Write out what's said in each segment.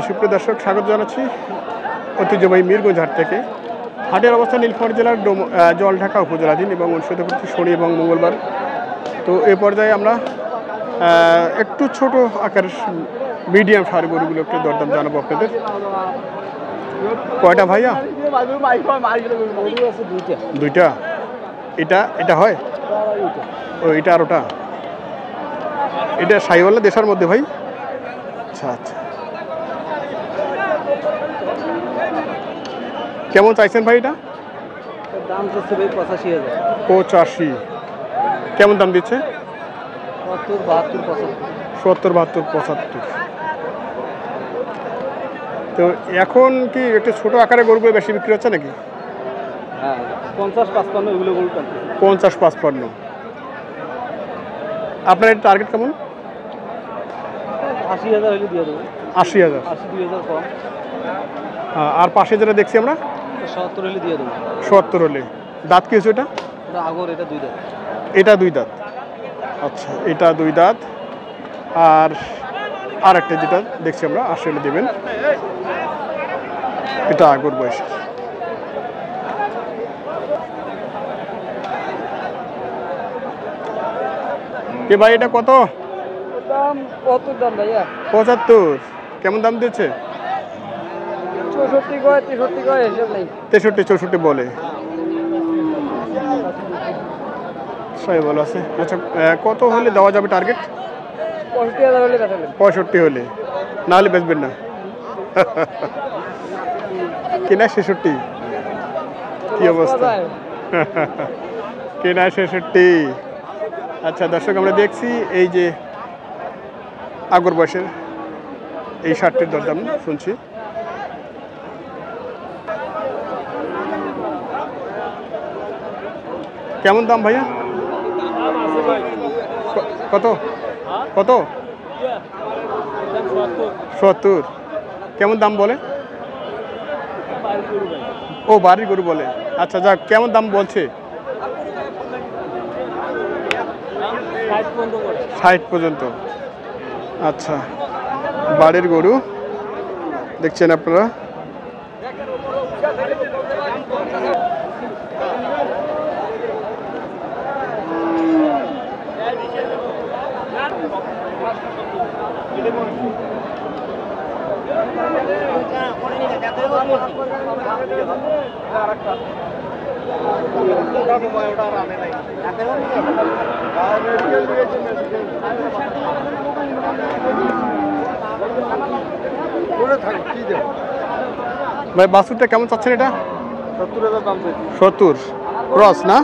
সুপ্রিয় দর্শক, স্বাগত জানাচ্ছি ঐতিহ্যবাহী মিরগঞ্জ হাট থেকে। হাটের অবস্থান নীলফামারী জেলার জলঢাকা উপজেলাধীন এবং অনুষ্ঠিত করছি শনি এবং মঙ্গলবার। তো এই পর্যায়ে আমরা একটু ছোট আকারের মিডিয়াম সার গরুগুলো একটু দরদাম জানাবো আপনাদের। কয়টা ভাইয়া? দুইটা। এটা হয়? ও, এটা আর ওটা? এটা সাইওয়ালা দেশের মধ্যে ভাই? আচ্ছা আচ্ছা। কেমন চাইছেন ভাই এটা? দাম চাচ্ছে ভাই 85,000। 85। কেমন দাম দিচ্ছে? 70, 72, 75। তো এখন কি একটু ছোট আকারে গরুগুলো বেশি বিক্রি হচ্ছে নাকি? হ্যাঁ, 50-55 এগুলো গরু টানছে। 50-55। আপনার এর টার্গেট কেমন? 80,000 হলে দিয়ে দেবো। 80,000? 82,000 কম। আর পাশে যেটা দেখছি আমরা 70 হলে দিয়ে দেবো। 70 হলে। দাঁত কি হচ্ছে এটা? এটা আগর, এটা 2 দাঁত। এটা 2 দাঁত। আচ্ছা, এটা 2 দাঁত। আর একটা যেটা দেখছি আমরা 80 হলে দেবেন, এটা আগর বয়স। এ ভাই এটা কত দাম? কত দাম ভাইয়া? 75। কেমন দাম দিচ্ছে? 64 কয়, 63 কয়, হিসাব নেই। 63-64 বলে। সবাই ভালো আছে। আচ্ছা, কত হলে দেওয়া যাবে টার্গেট? 65,000 হলে বেচাবেন। 65 হলে, না হলে বেচবেন না? কেনা 66? কি অবস্থা? কেনা 66। আচ্ছা দর্শক, আমরা দেখছি এই যে আগর বয়সের এই শার্টটির দরদাম শুনছি। কেমন দাম ভাইয়া? কত কত? 70। কেমন দাম বলে? ও, বাড়ির গরু বলে। আচ্ছা যাক, কেমন দাম বলছে? 60 পর্যন্ত। আচ্ছা, বাড়ির গরু দেখছেন আপনারা। ভাই বাছুরটা কেমন চাচ্ছেন এটা? 70,000 দাম। 70 ক্রস না?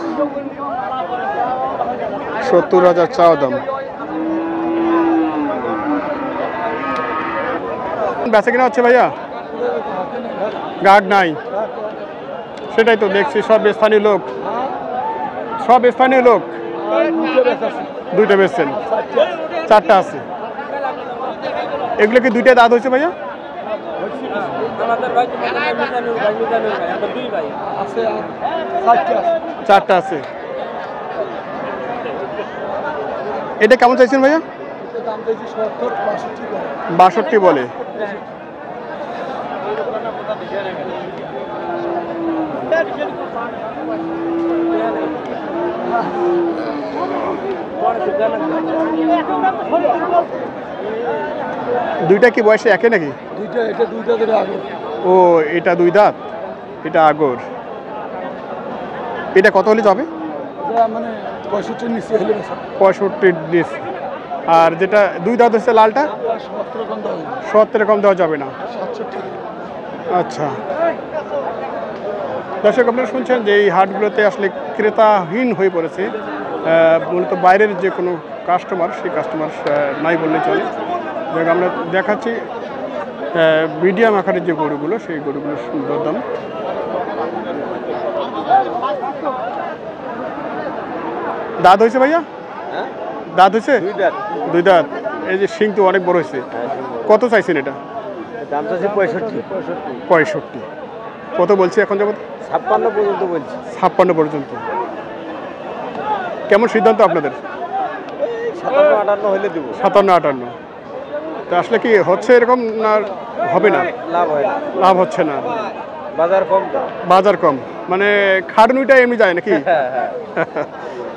70,000 চাওয়া দাম। বেচা কিনা হচ্ছে ভাইয়া? গার্ড নাই, সেটাই তো দেখছি। সব স্থানীয় লোক, দুইটা বেচছেন, 4টা আছে। এগুলো কি 2টা দাঁত হয়েছে ভাইয়া? 4টা আছে। এটা কেমন চাইছেন ভাইয়া? 62 বলে। দুইটা কি বয়সে একে নাকি? ও, এটা 2 দাঁত, এটা আগর। এটা কত হলে যাবে? 65 নিচে হলে 65 নিচে। আর যেটা 2 দাঁত হচ্ছে লালটা? 70 কম দেওয়া যাবে না? আচ্ছা দর্শক, আপনারা শুনছেন যে এই হাটগুলোতে আসলে ক্রেতাহীন হয়ে পড়েছে। মূলত বাইরের যে কোনো কাস্টমার, সেই কাস্টমার নাই বললে চলে। যাক, আমরা দেখাচ্ছি মিডিয়াম আকারের যে গরুগুলো, সেই গরুগুলোর সুন্দর দাম। দাঁত হয়েছে ভাইয়া? দাঁত হয়েছে? 2 দাঁত। এই যে শিং তো অনেক বড় হয়েছে। কত চাইছেন এটা? দাম চাইছে 65। কত বলছি এখন যাবত? 56 পর্যন্ত বলছি। 56 পর্যন্ত। কেমন সিদ্ধান্ত আপনাদের? 57 57-58 হলে দেবো। 57-58। তো আসলে কি হচ্ছে এরকম না হবে না? লাভ হয় না, লাভ হচ্ছে না, বাজার কম তো। বাজার কম, মানে খাটনুইটা এমনি যায় নাকি? হ্যাঁ হ্যাঁ।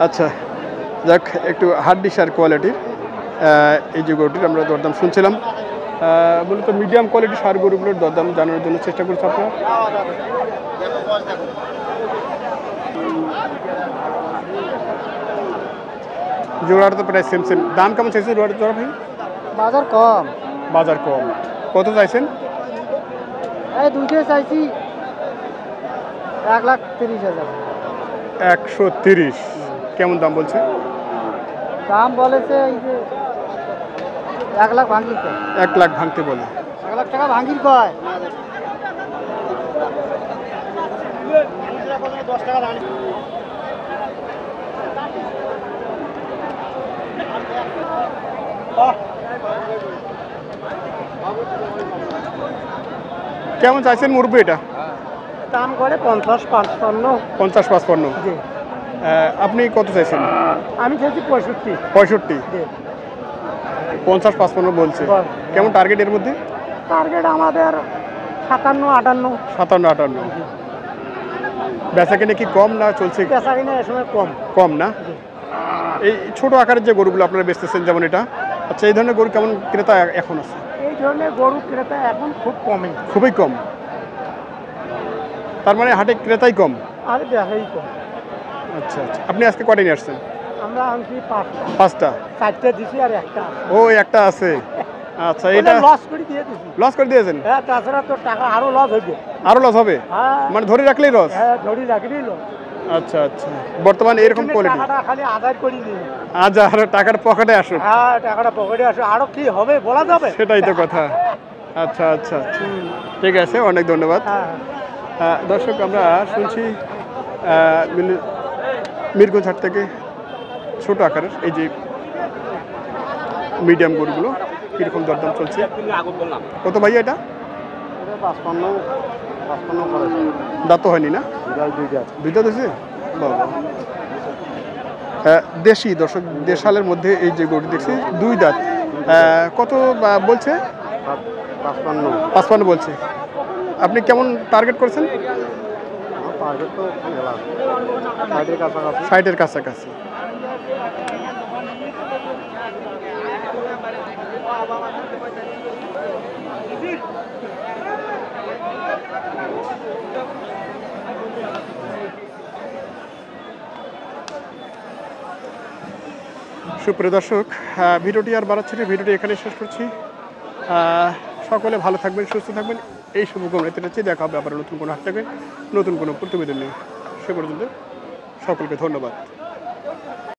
আচ্ছা, যাক, একটু হাড্ডি সার কোয়ালিটির এই যে গরুটির আমরা দরদাম শুনছিলাম। মূলত মিডিয়াম কোয়ালিটির সার গরুগুলোর দরদাম জানার জন্য চেষ্টা করছি আপনার। জোড়াটা তো প্রায় সেম সেম। দাম কেমন চাইছে জোড়া ভাই? বাজার কম, বাজার কম, কত চাইছেন? এই দুইটাই চাইছি 1,30,000। 130। কেমন দাম বলছে? দাম বলেছে এই যে 1 লাখ ভাঙির কয়, 1 লাখ ভাঙতে বলে। 1 লাখ টাকা ভাঙির কয়। কেমন চাইছেন মুরব্বি এটা? দাম করে 50-55। 50-55। জি, আপনি কত চাইছেন? আমি চাইছি 65। 65। জি, 50-55 বলছে। বল। কেমন টার্গেট এর মধ্যে? টার্গেট আমাদের 57-58। 57-58। বেচা কিনে কি কম না চলছে? পেশা কিনে এ সময় কম। কম না? এই ছোট আকারের যে গরুগুলো আপনারা বেচতেছেন যেমন এটা, আচ্ছা, এই ধরনের গরু কেমন ক্রেতা এখন আছে? এই ধরনের গরু ক্রেতা এখন খুব কমই, খুবই কম। তার মানে হাটে ক্রেতাই কম। আর দেখাই কম। আচ্ছা আচ্ছা, আপনি আজকে কয়টা নিয়ে আসছেন? আমরা আনছি 5টা, 5টা। 4টে দিছি আর একটা আছে। ও, একটা আছে। আচ্ছা, এটা লস করে দিয়ে দিছি। লস করে দিয়েছেন? হ্যাঁ, তাছাড়া তো টাকা আরো লস হইবে। আরো লস হবে? হ্যাঁ, মানে ধরে রাখলেই লস? হ্যাঁ, ধরি রাখলেই লস। আচ্ছা আচ্ছা, বর্তমানে এরকম কোয়ালিটি। টাকাটা খালি আদায় করে দিই। আজ আর টাকার পকেটে আসুক। হ্যাঁ, টাকাটা পকেটে আসে, আরো কি হবে বলা যাবে? সেটাই তো কথা। আচ্ছা আচ্ছা আচ্ছা, ঠিক আছে, অনেক ধন্যবাদ। হ্যাঁ, দর্শক, আমরা শুনছি মিরগঞ্জ হাট থেকে ছোট আকারের এই যে মিডিয়াম গরুগুলো কীরকম দরদাম চলছে। কত ভাইয়া এটা? 55 করেছে। দাঁত তো হয়নি না? দুইটা দিয়েছে? বাবা। দেশি, দর্শক, দেশালের মধ্যে এই যে গরু দেখছি, 2 দাঁত। কত বলছে? 55 বলছে। আপনি কেমন টার্গেট করেছেন? টার্গেট তো 60-এর কাছাকাছি। 60-এর কাছাকাছি। সুপ্রিয় দর্শক, ভিডিওটি আর বাড়াচ্ছি না, ভিডিওটি এখানে শেষ করছি। সকলে ভালো থাকবেন, সুস্থ থাকবেন, এই শুভকামনাতে রয়েছে। দেখা হবে আবার নতুন কোনো হাট থেকে নতুন কোনো প্রতিবেদন নিয়ে। সে পর্যন্ত সকলকে ধন্যবাদ।